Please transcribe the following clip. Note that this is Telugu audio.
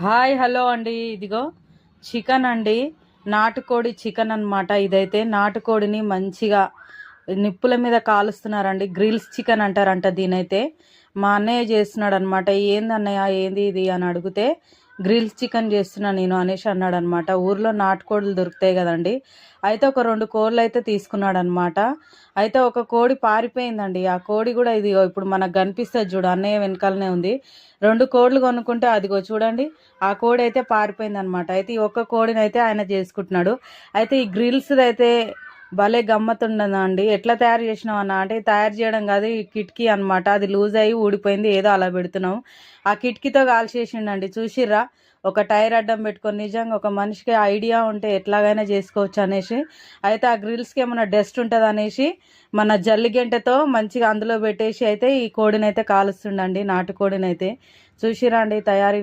హాయ్ హలో అండి. ఇదిగో చికెన్ అండి, నాటుకోడి చికెన్ అన్నమాట. ఇదైతే నాటుకోడిని మంచిగా నిప్పుల మీద కాలుస్తున్నారండి. గ్రిల్స్ చికెన్ అంటారంట దీనైతే. మా అన్నయ్య చేస్తున్నాడు అనమాట. ఏంది అన్నయ్య ఏంది ఇది అని అడిగితే గ్రిల్స్ చికెన్ చేస్తున్నా నేను అనేసి అన్నాడు అనమాట. ఊర్లో నాటుకోడులు దొరుకుతాయి కదండి. అయితే ఒక 2 కోళ్ళు అయితే తీసుకున్నాడు అనమాట. అయితే ఒక కోడి పారిపోయిందండి. ఆ కోడి కూడా ఇది ఇప్పుడు మనకు కనిపిస్తుంది చూడు, అన్నయ్య వెనకాలనే ఉంది. 2 కోళ్ళు కొనుక్కుంటే అదిగో చూడండి, ఆ కోడి అయితే పారిపోయింది అనమాట. అయితే ఈ ఒక్క కోడిని అయితే ఆయన చేసుకుంటున్నాడు. అయితే ఈ గ్రిల్స్ అయితే భలే గమ్మత్తుండదా అండి. ఎట్లా తయారు చేసినావు అన్న అంటే, తయారు చేయడం కాదు, ఈ కిటికీ అనమాట. అది లూజ్ అయ్యి ఊడిపోయింది, ఏదో అలా పెడుతున్నాం. ఆ కిటికీతో కాల్చేసిండండి. చూసిర్రా, ఒక టైర్ అడ్డం పెట్టుకొని. నిజంగా ఒక మనిషికి ఐడియా ఉంటే ఎట్లాగైనా చేసుకోవచ్చు అనేసి. అయితే ఆ గ్రిల్స్కి ఏమైనా డస్ట్ ఉంటుంది అనేసి మన జల్లిగంటతో మంచిగా అందులో పెట్టేసి అయితే ఈ కోడినైతే కాలుస్తుండండి, నాటుకోడినైతే. చూసిరా అండి తయారీ